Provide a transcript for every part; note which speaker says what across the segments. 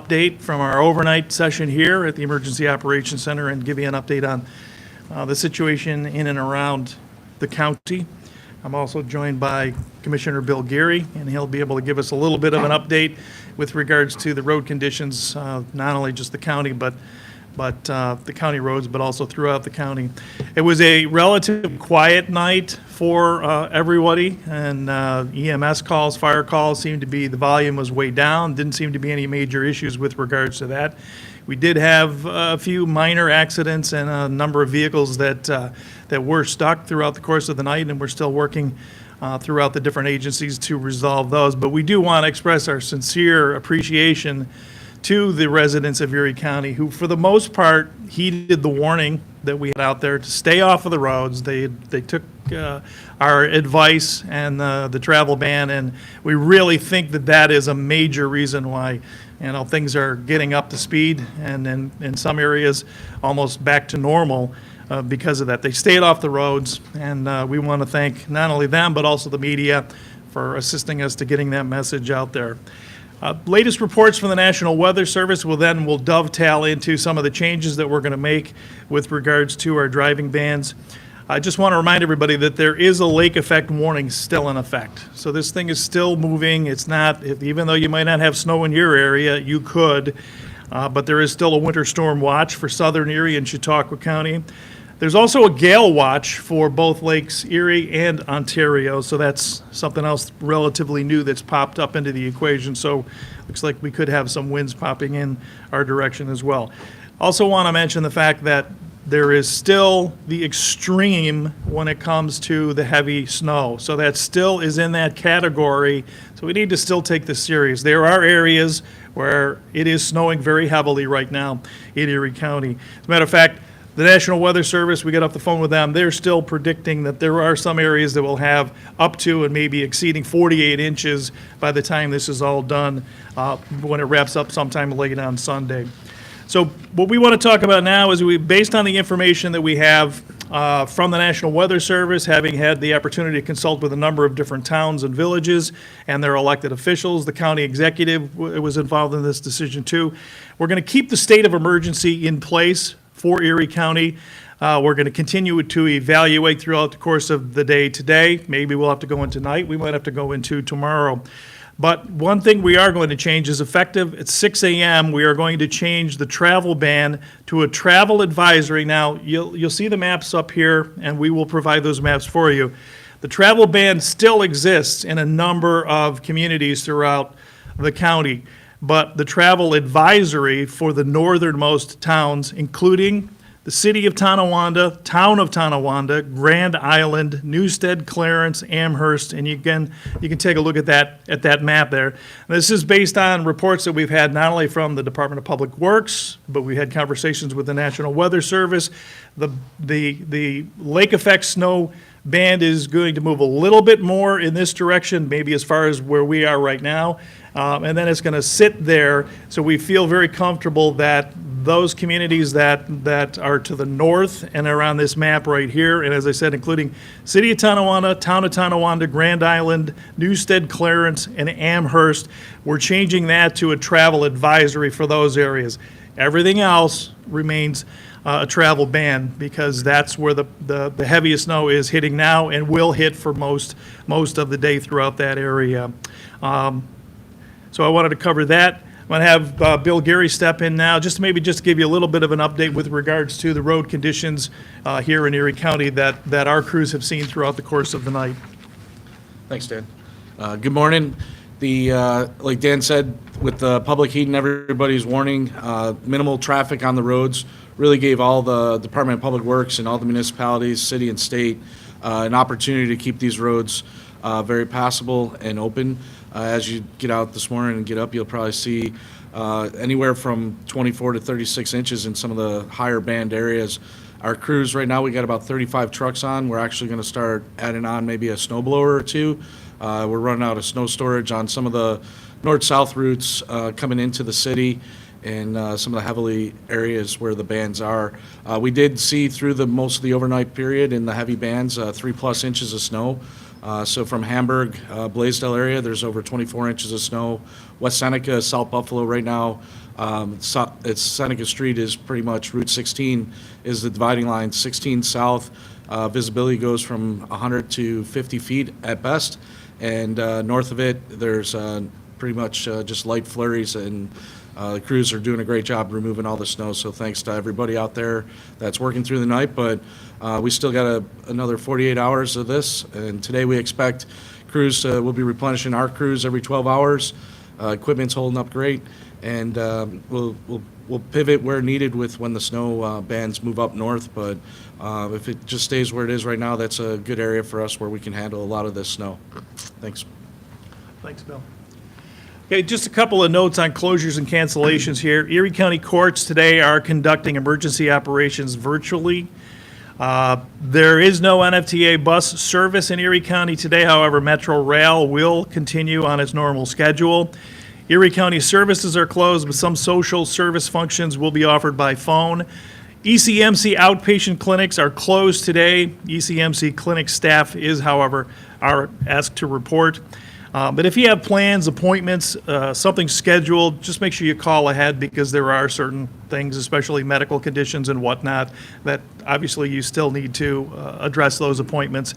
Speaker 1: update from our overnight session here at the Emergency Operations Center and give you an update on the situation in and around the county. I'm also joined by Commissioner Bill Geary, and he'll be able to give us a little bit of an update with regards to the road conditions, not only just the county, but the county roads, but also throughout the county. It was a relatively quiet night for everybody, and EMS calls, fire calls seemed to be, the volume was way down. Didn't seem to be any major issues with regards to that. We did have a few minor accidents and a number of vehicles that were stuck throughout the course of the night, and we're still working throughout the different agencies to resolve those. But we do want to express our sincere appreciation to the residents of Erie County, who for the most part heeded the warning that we had out there to stay off of the roads. They took our advice and the travel ban, and we really think that that is a major reason why things are getting up to speed, and in some areas almost back to normal because of that. They stayed off the roads, and we want to thank not only them but also the media for assisting us to getting that message out there. Latest reports from the National Weather Service will dovetail into some of the changes that we're going to make with regards to our driving bans. I just want to remind everybody that there is a lake effect warning still in effect. So this thing is still moving. It's not, even though you might not have snow in your area, you could, but there is still a winter storm watch for southern Erie and Chautauqua County. There's also a gale watch for both Lakes Erie and Ontario, so that's something else relatively new that's popped up into the equation. So looks like we could have some winds popping in our direction as well. Also want to mention the fact that there is still the extreme when it comes to the heavy snow. So that still is in that category. So we need to still take this serious. There are areas where it is snowing very heavily right now in Erie County. As a matter of fact, the National Weather Service, we got off the phone with them, they're still predicting that there are some areas that will have up to and maybe exceeding 48 inches by the time this is all done, when it wraps up sometime late on Sunday. So what we want to talk about now is based on the information that we have from the National Weather Service, having had the opportunity to consult with a number of different towns and villages and their elected officials, the county executive was involved in this decision too. We're going to keep the state of emergency in place for Erie County. We're going to continue to evaluate throughout the course of the day today. Maybe we'll have to go in tonight. We might have to go into tomorrow. But one thing we are going to change is effective at 6 a.m. We are going to change the travel ban to a travel advisory. Now, you'll see the maps up here, and we will provide those maps for you. The travel ban still exists in a number of communities throughout the county, but the travel advisory for the northernmost towns, including the city of Tonawanda, town of Tonawanda, Grand Island, Newstead, Clarence, Amherst, and you can take a look at that map there. This is based on reports that we've had not only from the Department of Public Works, but we had conversations with the National Weather Service. The lake effect snow band is going to move a little bit more in this direction, maybe as far as where we are right now, and then it's going to sit there. So we feel very comfortable that those communities that are to the north and around this map right here, and as I said, including City of Tonawanda, Town of Tonawanda, Grand Island, Newstead, Clarence, and Amherst, we're changing that to a travel advisory for those areas. Everything else remains a travel ban because that's where the heaviest snow is hitting now and will hit for most of the day throughout that area. So I wanted to cover that. I'm going to have Bill Geary step in now, just to give you a little bit of an update with regards to the road conditions here in Erie County that our crews have seen throughout the course of the night.
Speaker 2: Thanks, Dan. Good morning. Like Dan said, with the public heat and everybody's warning, minimal traffic on the roads really gave all the Department of Public Works and all the municipalities, city and state, an opportunity to keep these roads very passable and open. As you get out this morning and get up, you'll probably see anywhere from 24 to 36 inches in some of the higher band areas. Our crews right now, we got about 35 trucks on. We're actually going to start adding on maybe a snow blower or two. We're running out of snow storage on some of the north-south routes coming into the city and some of the heavily areas where the bands are. We did see through most of the overnight period in the heavy bands 3+ inches of snow. So from Hamburg, Blaisdell area, there's over 24 inches of snow. West Seneca, South Buffalo right now, It's Seneca Street is pretty much Route 16 is the dividing line. 16 south, visibility goes from 100 to 50 feet at best, and north of it, there's pretty much just light flurries, and the crews are doing a great job removing all the snow, so thanks to everybody out there that's working through the night. But we still got another 48 hours of this, and today we expect crews will be replenishing our crews every 12 hours. Equipment's holding up great, and we'll pivot where needed with when the snow bands move up north. But if it just stays where it is right now, that's a good area for us where we can handle a lot of this snow. Thanks.
Speaker 1: Thanks, Bill. Okay, just a couple of notes on closures and cancellations here. Erie County courts today are conducting emergency operations virtually. There is no NFTA bus service in Erie County today. However, Metro Rail will continue on its normal schedule. Erie County services are closed, but some social service functions will be offered by phone. ECMC outpatient clinics are closed today. ECMC clinic staff is, however, are asked to report. But if you have plans, appointments, something scheduled, just make sure you call ahead, because there are certain things, especially medical conditions and whatnot, that obviously you still need to address those appointments.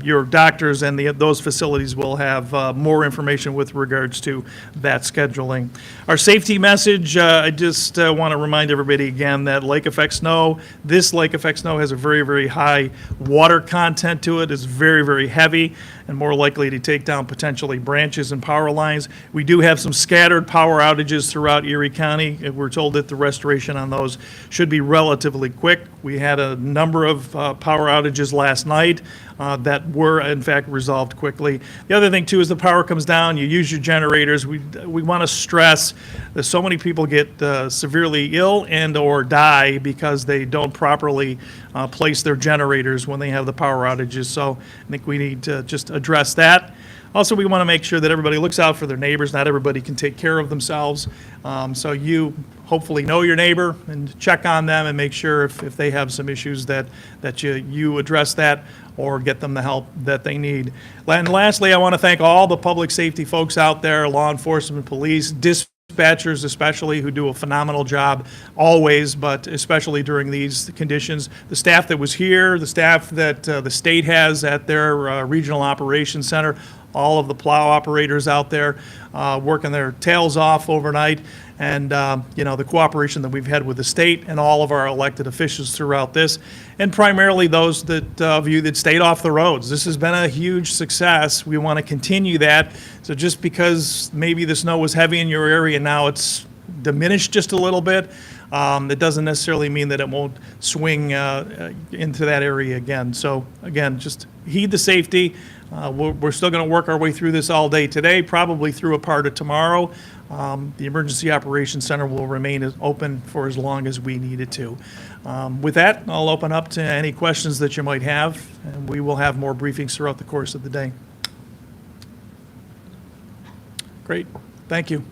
Speaker 1: Your doctors and those facilities will have more information with regards to that scheduling. Our safety message, I just want to remind everybody again that lake effect snow, this lake effect snow has a very, very high water content to it. It's very, very heavy and more likely to take down potentially branches and power lines. We do have some scattered power outages throughout Erie County, and we're told that the restoration on those should be relatively quick. We had a number of power outages last night that were in fact resolved quickly. The other thing too is the power comes down, you use your generators. We want to stress that so many people get severely ill and or die because they don't properly place their generators when they have the power outages. So I think we need to just address that. Also, we want to make sure that everybody looks out for their neighbors. Not everybody can take care of themselves. So you hopefully know your neighbor and check on them and make sure if they have some issues that you address that or get them the help that they need. And lastly, I want to thank all the public safety folks out there, law enforcement, police, dispatchers especially, who do a phenomenal job always, but especially during these conditions. The staff that was here, the staff that the state has at their regional operations center, all of the plow operators out there working their tails off overnight, and the cooperation that we've had with the state and all of our elected officials throughout this, and primarily those of you that stayed off the roads. This has been a huge success. We want to continue that. So just because maybe the snow was heavy in your area, now it's diminished just a little bit, it doesn't necessarily mean that it won't swing into that area again. So again, just heed the safety. We're still going to work our way through this all day today, probably through a part of tomorrow. The Emergency Operations Center will remain open for as long as we need it to. With that, I'll open up to any questions that you might have, and we will have more briefings throughout the course of the day. Great. Thank you.